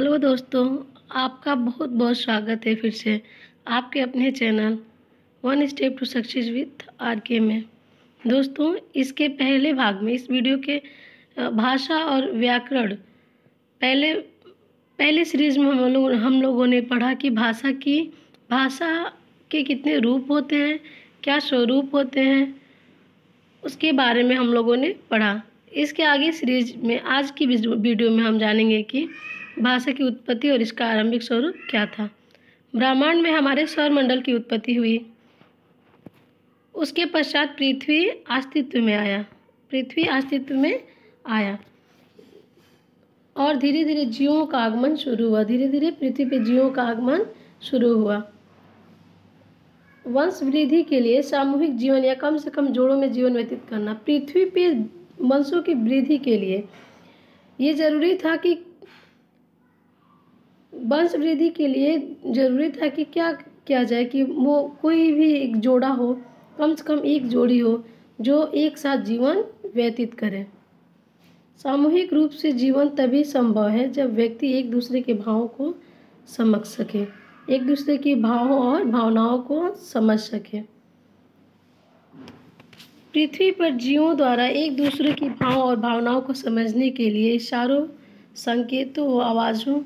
Hello दोस्तों, आपका बहुत बहुत स्वागत है फिर से आपके अपने channel one step to success with RK में। दोस्तों, इसके पहले भाग में इस वीडियो के भाषा और व्याकरण पहले पहले सीरीज में हम लोगों ने पढ़ा कि भाषा के कितने रूप होते हैं, क्या स्वरूप होते हैं, उसके बारे में हम लोगों ने पढ़ा। इसके आगे सीरीज में आज की वीडियो में हम जानेंगे कि भाषा की उत्पत्ति और इसका आरंभिक स्वरूप क्या था। ब्रह्मांड में हमारे सौर मंडल की उत्पत्ति हुई, उसके पश्चात पृथ्वी अस्तित्व में आया और धीरे धीरे जीवों का आगमन शुरू हुआ। धीरे धीरे पृथ्वी पे जीवों का आगमन शुरू हुआ। वंश वृद्धि के लिए सामूहिक जीवन या कम से कम जोड़ों में जीवन व्यतीत करना। पृथ्वी पे वंशों की वृद्धि के लिए ये जरूरी था कि वंश वृद्धि के लिए जरूरी था कि क्या किया जाए कि वो कोई भी एक जोड़ा हो, कम से कम एक जोड़ी हो जो एक साथ जीवन व्यतीत करे। सामूहिक रूप से जीवन तभी संभव है जब व्यक्ति एक दूसरे के भावों को समझ सके, एक दूसरे की भावों और भावनाओं को समझ सके। पृथ्वी पर जीवों द्वारा एक दूसरे की भावों और भावनाओं को समझने के लिए इशारों, संकेतों व आवाज़ों,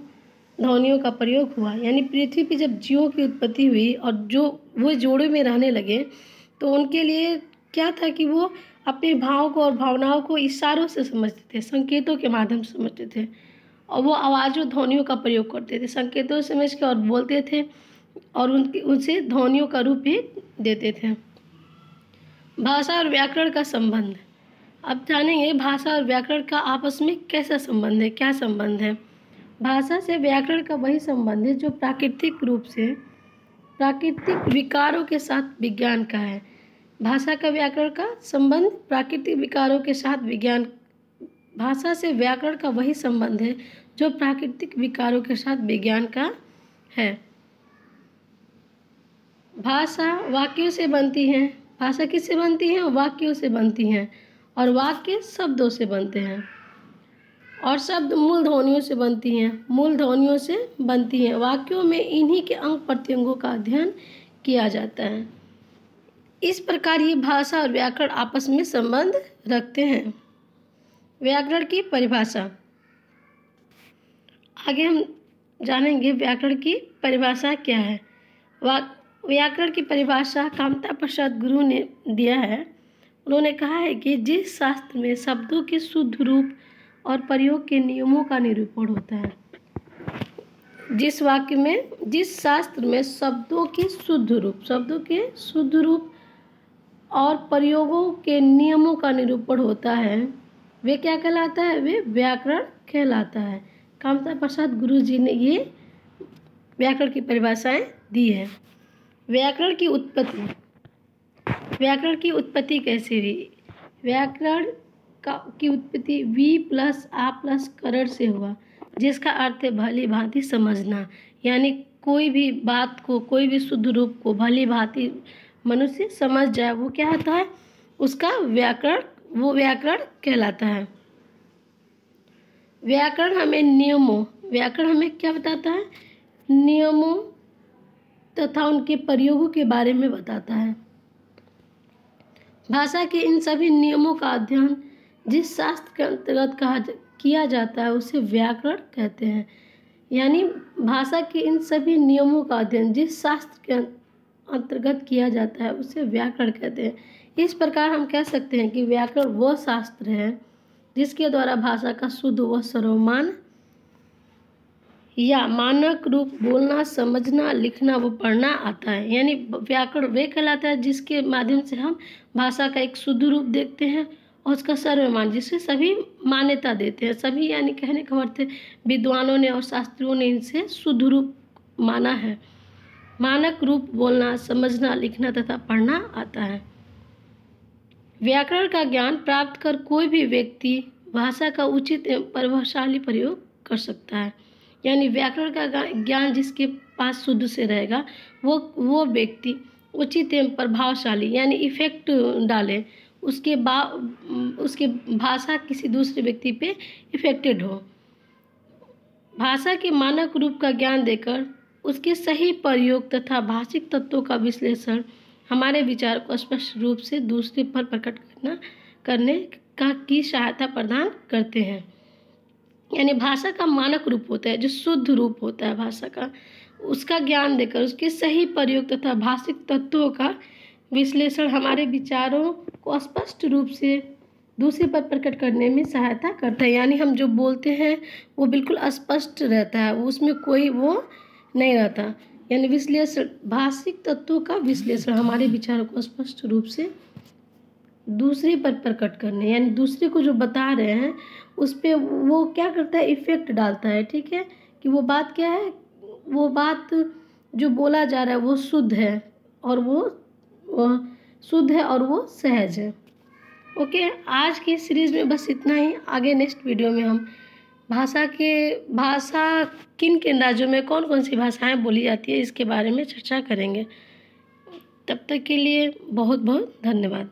ध्वनियों का प्रयोग हुआ। यानी पृथ्वी पर जब जीवों की उत्पत्ति हुई और जो वो जोड़े में रहने लगे तो उनके लिए क्या था कि वो अपने भावों को और भावनाओं को इशारों से समझते थे, संकेतों के माध्यम से समझते थे और वो आवाज़ों, ध्वनियों का प्रयोग करते थे। संकेतों से समझ के और बोलते थे और उनसे ध्वनियों का रूप भी देते थे। भाषा और व्याकरण का संबंध। अब जानेंगे भाषा और व्याकरण का आपस में कैसा संबंध है, क्या संबंध है। भाषा से व्याकरण का वही संबंध है जो प्राकृतिक रूप से प्राकृतिक विकारों के साथ विज्ञान का है। भाषा का व्याकरण का संबंध प्राकृतिक विकारों के साथ विज्ञान। भाषा से व्याकरण का वही संबंध है जो प्राकृतिक विकारों के साथ विज्ञान का है। भाषा वाक्यों से बनती है। भाषा किससे बनती है? वाक्यों से बनती हैं और वाक्य शब्दों से बनते हैं और शब्द मूल ध्वनियों से बनती हैं। वाक्यों में इन्हीं के अंग प्रत्यंगों का अध्ययन किया जाता है। इस प्रकार ये भाषा और व्याकरण आपस में संबंध रखते हैं। व्याकरण की परिभाषा। आगे हम जानेंगे व्याकरण की परिभाषा क्या है। व्याकरण की परिभाषा कामता प्रसाद गुरु ने दिया है। उन्होंने कहा है कि जिस शास्त्र में शब्दों के शुद्ध रूप और प्रयोग के नियमों का निरूपण होता है, जिस शास्त्र में शब्दों के शुद्ध रूप और प्रयोगों के नियमों का निरूपण होता है, वे क्या कहलाता है? वे व्याकरण कहलाता है। कामता प्रसाद गुरु जी ने ये व्याकरण की परिभाषाएं दी है। व्याकरण की उत्पत्ति कैसे हुई? व्याकरण की उत्पत्ति वी प्लस आ प्लस करण से हुआ, जिसका अर्थ है भली भांति समझना। यानी कोई भी बात को, कोई भी शुद्ध रूप को भली भांति मनुष्य समझ जाए, वो क्या होता है? उसका व्याकरण कहलाता है। व्याकरण हमें क्या बताता है? नियमों तथा उनके प्रयोगों के बारे में बताता है। भाषा के इन सभी नियमों का अध्ययन जिस शास्त्र के अंतर्गत किया जाता है उसे व्याकरण कहते हैं। यानी भाषा के इन सभी नियमों का अध्ययन जिस शास्त्र के अंतर्गत किया जाता है उसे व्याकरण कहते हैं। इस प्रकार हम कह सकते हैं कि व्याकरण वह शास्त्र है जिसके द्वारा भाषा का शुद्ध व सर्वमान्य या मानक रूप बोलना, समझना, लिखना व पढ़ना आता है। यानी व्याकरण वे कहलाता है जिसके माध्यम से हम भाषा का एक शुद्ध रूप देखते हैं और उसका सर्वमान्य, जिसे सभी मान्यता देते हैं। सभी यानी कहने का अर्थ है विद्वानों ने और शास्त्रियों ने इनसे शुद्ध रूप माना है। मानक रूप बोलना, समझना, लिखना तथा पढ़ना आता है। व्याकरण का ज्ञान प्राप्त कर कोई भी व्यक्ति भाषा का उचित एवं प्रभावशाली प्रयोग कर सकता है। यानी व्याकरण का ज्ञान जिसके पास शुद्ध से रहेगा वो व्यक्ति उचित एवं प्रभावशाली यानी इफेक्ट डाले, उसके भाषा किसी दूसरे व्यक्ति पे इफेक्टेड हो, भाषा के मानक रूप का ज्ञान देकर उसके सही प्रयोग तथा भाषिक तत्वों का विश्लेषण हमारे विचार को स्पष्ट रूप से दूसरे पर प्रकट करने की सहायता प्रदान करते हैं। यानी भाषा का मानक रूप होता है, जो शुद्ध रूप होता है भाषा का, उसका ज्ञान देकर उसके सही प्रयोग तथा भाषिक तत्वों का विश्लेषण हमारे विचारों को स्पष्ट रूप से दूसरे पर प्रकट करने में सहायता करता है। यानी हम जो बोलते हैं वो बिल्कुल स्पष्ट रहता है, उसमें कोई वो नहीं रहता। यानी विश्लेषण, भाषिक तत्वों का विश्लेषण हमारे विचारों को स्पष्ट रूप से दूसरे पर प्रकट करने, यानी दूसरे को जो बता रहे हैं उस पर वो क्या करता है, इफेक्ट डालता है। ठीक है, कि वो बात क्या है, वो बात जो बोला जा रहा है वो शुद्ध है और वो शुद्ध है और वो सहज है। ओके, आज की सीरीज़ में बस इतना ही। आगे नेक्स्ट वीडियो में हम भाषा किन किन राज्यों में कौन कौन सी भाषाएं बोली जाती है इसके बारे में चर्चा करेंगे। तब तक के लिए बहुत बहुत धन्यवाद।